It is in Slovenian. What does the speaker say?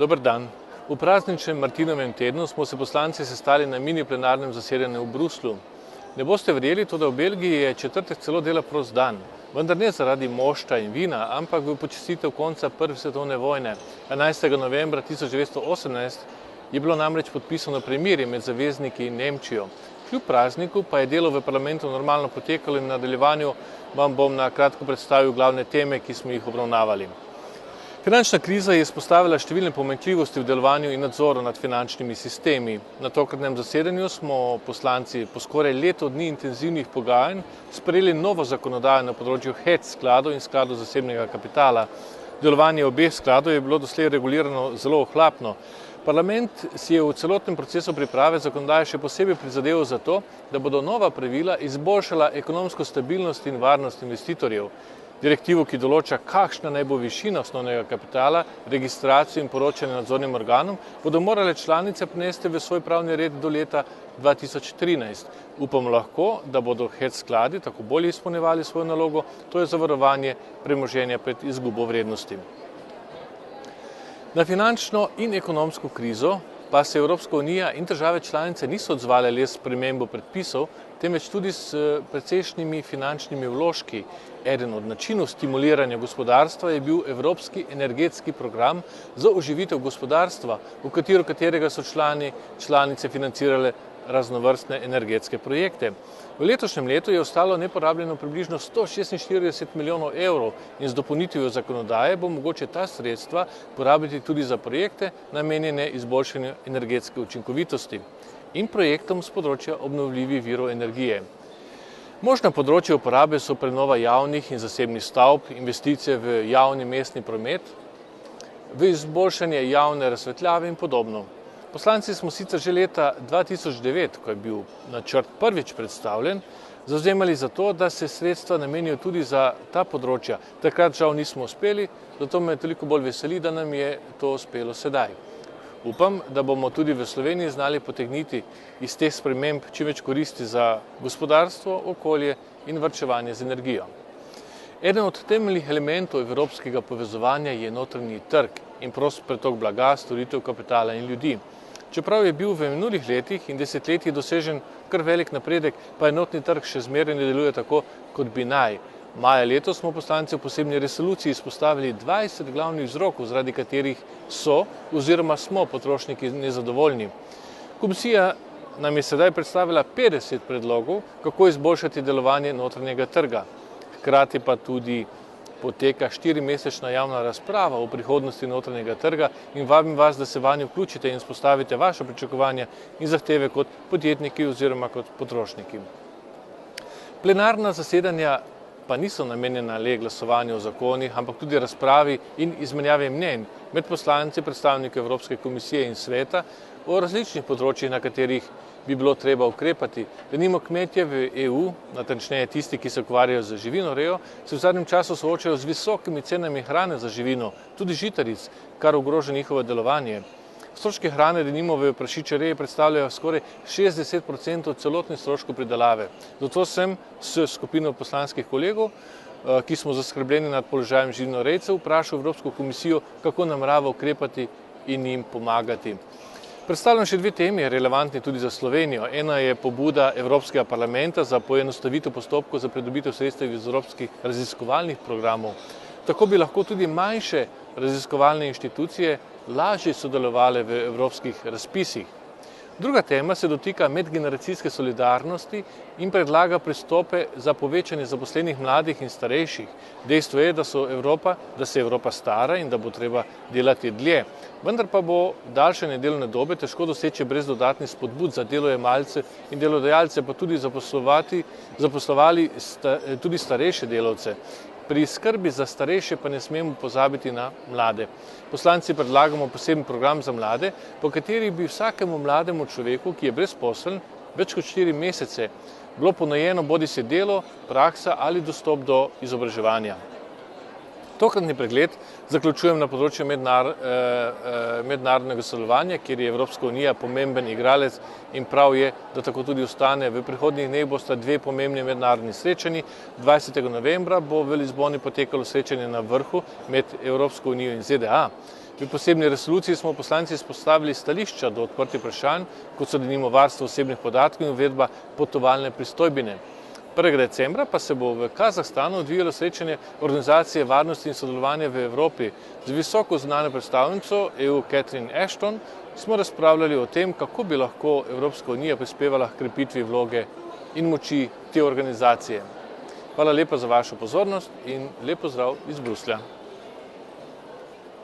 Dober dan. V prazničnem Martinovem tednu smo se poslanci sestali na mini plenarnem zasedanju v Bruslju. Ne boste verjeli, toda v Belgiji je četrtek celo dela prost dan. Vendar ne zaradi mošta in vina, ampak v počastitev konca Prve svetovne vojne. 11. novembra 1918 je bilo namreč podpisano premirje med zavezniki in Nemčijo. Kljub prazniku pa je delo v parlamentu normalno potekalo in v nadaljevanju vam bom na kratko predstavil glavne teme, ki smo jih obravnavali. Finančna kriza je izpostavila številne pomanjkljivosti v delovanju in nadzoru nad finančnimi sistemi. Na tokratnem zasedanju smo poslanci po skoraj leto dni intenzivnih pogajanj sprejeli novo zakonodajo na področju hedge skladov in skladov zasebnega kapitala. Delovanje obeh skladov je bilo doslej regulirano zelo ohlapno. Parlament si je v celotnem procesu priprave zakonodaje še posebej prizadeval za to, da bodo nova pravila izboljšala ekonomsko stabilnost in varnost investitorjev. Direktivo, ki določa, kakšna naj bo višina osnovnega kapitala, registracijo in poročanje nadzornim organom, bodo morale članice prenesti v svoj pravni red do leta 2013. Upamo lahko, da bodo hedge skladi tako bolje izpolnjevali svojo nalogo, to je zavarovanje premoženja pred izgubo vrednosti. Na finančno in ekonomsko krizo pa se Evropska unija in države članice niso odzvale le s spremembo predpisov, temveč tudi s precejšnjimi finančnimi vložki. Eden od načinov stimuliranja gospodarstva je bil Evropski energetski program za oživitev gospodarstva, v katerega so članice financirale raznovrstne energetske projekte. V letošnjem letu je ostalo neporabljeno približno 146 milijonov evrov in z dopolnitvijo zakonodaje bo mogoče ta sredstva porabiti tudi za projekte namenjene izboljšanju energetske učinkovitosti in projektom z področja obnovljivih virov energije. Možna področja uporabe so prenova javnih in zasebnih stavb, investicije v javni mestni promet, v izboljšanje javne razsvetljave in podobno. Poslanci smo sicer že leta 2009, ko je bil načrt prvič predstavljen, zavzemali za to, da se sredstva namenijo tudi za ta področja. Takrat žal nismo uspeli, zato me toliko bolj veseli, da nam je to uspelo sedaj. Upam, da bomo tudi v Sloveniji znali potegniti iz teh sprememb čim več koristi za gospodarstvo, okolje in varčevanje z energijo. Eden od temeljnih elementov evropskega povezovanja je notranji trg in prost pretok blaga, storitev, kapitala in ljudi. Čeprav je bil v minulih letih in desetletjih dosežen kar velik napredek, pa enotni trg še zmeraj ne deluje tako, kot bi naj. Maja letos smo poslanci v posebni resoluciji izpostavili 20 glavnih vzrokov, zaradi katerih so oziroma smo potrošniki nezadovoljni. Komisija nam je sedaj predstavila 50 predlogov, kako izboljšati delovanje notranjega trga. Hkrati pa tudi poteka 4-mesečna javna razprava o prihodnosti notranjega trga in vabim vas, da se vanjo vključite in izpostavite vaše pričakovanja in zahteve kot podjetniki oziroma kot potrošniki. Plenarna zasedanja pa niso namenjena le glasovanju o zakonih, ampak tudi razpravi in izmenjavi mnenj med poslanci, predstavniki Evropske komisije in sveta o različnih področjih, na katerih bi bilo treba ukrepati. Denimo kmetje v EU, natančneje tisti, ki se ukvarjajo z živinorejo, se v zadnjem času soočajo z visokimi cenami hrane za živino, tudi žitaric, kar ogroža njihovo delovanje. Stroški hrane denimo v prašičereji predstavljajo skoraj 60% celotnih stroškov pridelave. Zato sem s skupino poslanskih kolegov, ki smo zaskrbljeni nad položajem živinorejcev, vprašal Evropsko komisijo, kako namerava ukrepati in jim pomagati. Predstavljam še dve temi, relevantni tudi za Slovenijo. Ena je pobuda Evropskega parlamenta za poenostavitev postopkov za pridobitev sredstev iz evropskih raziskovalnih programov. Tako bi lahko tudi manjše raziskovalne inštitucije lažje sodelovale v evropskih razpisih. Druga tema se dotika medgeneracijske solidarnosti in predlaga pristope za povečanje zaposlenih mladih in starejših. Dejstvo je, da se Evropa stara in da bo treba delati dlje. Vendar pa bo daljšanje delovne dobe težko doseči brez dodatnih spodbud za delojemalce in delodajalce, pa tudi zaposlovali tudi starejše delavce. Pri skrbi za starejše pa ne smemo pozabiti na mlade. Poslanci predlagamo poseben program za mlade, po kateri bi vsakemu mlademu človeku, ki je brezposeln, več kot 4 mesece, bilo ponujeno bodisi delo, praksa ali dostop do izobraževanja. Tokratni pregled zaključujem na področju mednarodnega sodelovanja, kjer je Evropska unija pomemben igralec in prav je, da tako tudi ostane. V prihodnjih dneh bosta dve pomembni mednarodni srečanji. 20. novembra bo v Lizboni potekalo srečanje na vrhu med Evropsko unijo in ZDA. V posebni resoluciji smo poslanci izpostavili stališča do odprtih vprašanj, kot so denimo varstvo osebnih podatkov in uvedba potovalne pristojbine. 1. decembra pa se bo v Kazahstanu odvijalo srečanje Organizacije varnosti in sodelovanja v Evropi. Z visoko zunanjo predstavnico EU Catherine Ashton smo razpravljali o tem, kako bi lahko Evropska unija prispevala k krepitvi vloge in moči te organizacije. Hvala lepa za vašo pozornost in lep pozdrav iz Bruslja.